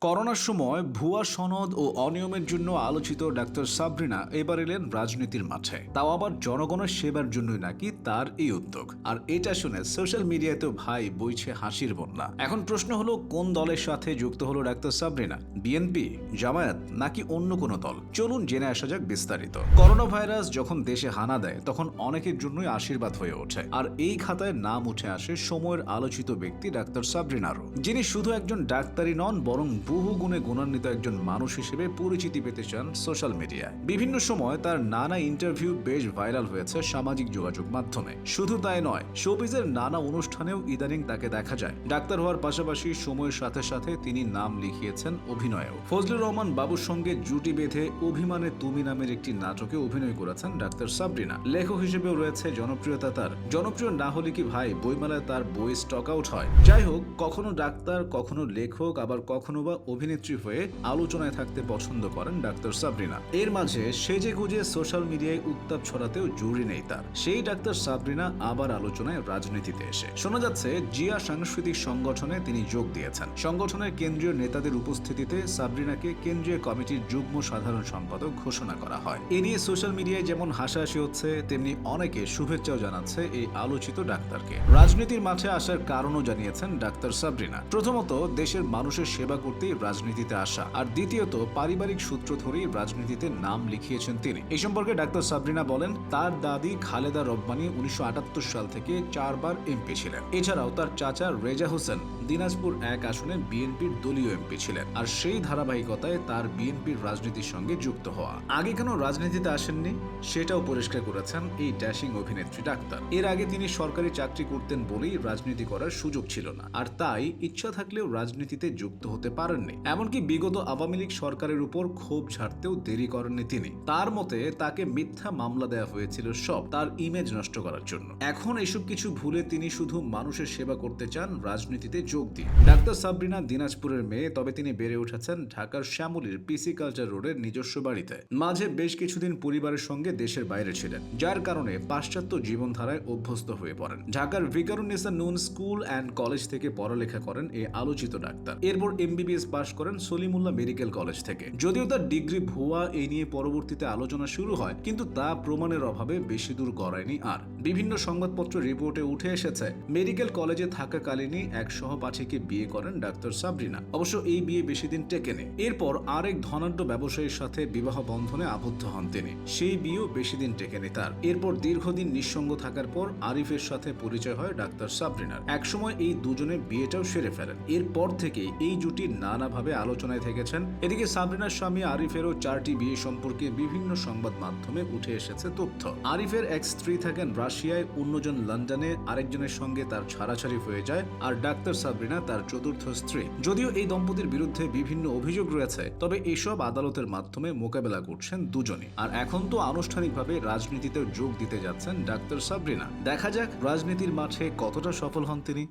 করোনার সময় ভুয়া সনদ ও অনিয়মের জন্য আলোচিত ডাক্তার সাবরিনা এবার এলেন রাজনীতির মাঠে, তাও আবার জনগণের সেবার জন্যই নাকি তার এই উদ্যোগ। আর এটা শুনে সোশ্যাল মিডিয়াতেও ভাই বইছে হাসির বন্যা। এখন প্রশ্ন হলো, কোন দলের সাথে যুক্ত হলো ডাক্তার সাবরিনা? বিএনপি, জামায়াত নাকি অন্য কোনো দল? চলুন জেনে আসা যাক বিস্তারিত। করোনা ভাইরাস যখন দেশে হানা দেয় তখন অনেকের জন্যই আশীর্বাদ হয়ে ওঠে, আর এই খাতায় নাম উঠে আসে সময়ের আলোচিত ব্যক্তি ডাক্তার সাবরিনারও, যিনি শুধু একজন ডাক্তারই নন বরং বহু গুণে গুণান্বিত একজন মানুষ হিসেবে পরিচিতি পেতে চান সোশ্যাল মিডিয়ায়। বিভিন্ন সময় তার নানা ইন্টারভিউ বেশ ভাইরাল হয়েছে সামাজিক যোগাযোগ মাধ্যমে। শুধু তাই নয়, শোবিজের নানা অনুষ্ঠানেও ইদানিং তাকে দেখা যায়। ডাক্তার হওয়ার পাশাপাশি সময়ের সাথে সাথে তিনি নাম লিখিয়েছেন অভিনয়েও। ফজলুর রহমান বাবুর সঙ্গে জুটি বেঁধে অভিমানে তুমি নামের একটি নাটকে অভিনয় করেছেন ডাক্তার সাবরিনা। লেখক হিসেবেও রয়েছে জনপ্রিয়তা তার। জনপ্রিয় না হলে কি ভাই বইমেলায় তার বই স্টক আউট হয়? যাই হোক, কখনো ডাক্তার, কখনো লেখক, আবার কখনো বা অভিনেত্রী হয়ে আলোচনায় থাকতে পছন্দ করেন ডাক্তার সাবরিনা। এর মাঝে সেজে গুজে সোশ্যাল মিডিয়ায় উত্তাপ ছড়াতেও জুড়ি নেই তার। সেই ডাক্তার সাবরিনা আবার আলোচনায় রাজনীতিতে এসে শোনা যাচ্ছে জিয়া সাংস্কৃতিক সংগঠনে তিনি যোগ দিয়েছেন। সংগঠনের কেন্দ্রীয় নেতাদের উপস্থিতিতে সাবরিনাকে কেন্দ্রীয় কমিটির যুগ্ম সাধারণ সম্পাদক ঘোষণা করা হয়। এ নিয়ে সোশ্যাল মিডিয়ায় যেমন হাসাহাসি হচ্ছে, তেমনি অনেকে শুভেচ্ছাও জানাচ্ছে এই আলোচিত ডাক্তারকে। রাজনীতির মাঠে আসার কারণও জানিয়েছেন ডাক্তার সাবরিনা। প্রথমত, দেশের মানুষের সেবা করতেই রাজনীতিতে আসা, আর দ্বিতীয়ত পারিবারিক সূত্র ধরেই রাজনীতিতে নাম লিখিয়েছেন তিনি। এই সম্পর্কে ডাক্তার সাবরিনা বলেন, তার দাদি খালেদা রব্বানী 1978 সাল থেকে 4 বার এমপি ছিলেন। এছাড়াও তার চাচা রেজা হোসেন দিনাজপুর 1 আসনে বিএনপির দলীয় এমপি ছিলেন, আর সেই ধারাবাহিকতায় তার বিএনপির রাজনীতির সঙ্গে যুক্ত হওয়া। আগে কেন রাজনীতিতে আসেননি সেটাও পরিষ্কার করেছেন এই ড্যাশিং অভিনেত্রী ডাক্তার। এর আগে তিনি সরকারি চাকরি করতেন বলেই রাজনীতি করার সুযোগ ছিল না, আর তাই ইচ্ছা থাকলেও রাজনীতিতে যুক্ত হতে পারেননি। এমনকি বিগত আওয়ামী লীগ সরকারের উপর ক্ষোভ ঝাড়তেও দেরি করেননি তিনি। তার মতে তাকে মিথ্যা মামলা দেওয়া হয়েছিল সব তার ইমেজ নষ্ট করার জন্য। এখন এসব কিছু ভুলে তিনি শুধু মানুষের সেবা করতে চান, রাজনীতিতে যোগ দিয়ে। ডাক্তার সাবরিনা দিনাজপুরের মেয়ে, তবে তিনি বেড়ে উঠেছেন ঢাকার শ্যামলীর পিসি কালচার রোডের নিজস্ব বাড়িতে। মাঝে বেশ কিছুদিন পরিবারের সঙ্গে দেশের বাইরে ছিলেন, যার কারণে পাশ্চাত্য জীবনধারায় অভ্যস্ত হয়ে পড়েন। ঢাকার ভিকারুন্নিসা নুন স্কুল অ্যান্ড কলেজ থেকে পড়ালেখা করেন এই আলোচিত ডাক্তার। এরপর এমবিবিএস পাশ করেন সলিমুল্লাহ মেডিকেল কলেজ থেকে। যদিও তার ডিগ্রি ভুয়া, এই নিয়ে পরবর্তীতে আলোচনা শুরু হয়, কিন্তু তা প্রমাণের অভাবে বেশি দূর গড়ায়নি আর। বিভিন্ন সংবাদপত্র রিপোর্টে উঠে এসেছে মেডিকেল কলেজে থাকাকালীনই এক সহপাঠীকে বিয়ে করেন ডাক্তার সাবরিনা। অবশ্য এই বিয়ে বেশি দিন টেকেনি। এরপর আরেক ধনাঢ্য ব্যবসায়ীর সাথে বিবাহ বন্ধনে আবদ্ধ হন তিনি। সেই বিয়েও বেশি দিন টেকেনি তার। এরপর দীর্ঘদিন নিঃসঙ্গ থাকার পর আরিফের সাথে পরিচয় হয় ডাক্তার সাবরিনার। একসময় এই দুজনের বিয়েটাও সেরে ফেলেন। এরপর থেকে এই জুটি নানাভাবে আলোচনায় থেকেছেন। এদিকে সাবরিনার স্বামী আরিফেরও 4টি বিয়ে সম্পর্কে বিভিন্ন সংবাদ মাধ্যমে উঠে এসেছে তথ্য। আরিফের এক স্ত্রী থাকেন রাশিয়ায়, অন্যজন লন্ডনে, আরেকজনের সঙ্গে তার ছাড়াছাড়ি হয়ে যায়, আর ডাক্তার সাবরিনা তার চতুর্থ স্ত্রী। যদিও এই দম্পতির বিরুদ্ধে বিভিন্ন অভিযোগ রয়েছে, তবে এসব আদালতের মাধ্যমে মোকাবেলা করছেন দুজনই। আর এখন তো আনুষ্ঠানিকভাবে রাজনীতিতেও যোগ দিতে যাচ্ছেন ডাক্তার সাবরিনা। দেখা যাক রাজনীতির মাঠে কতটা সফল হন তিনি।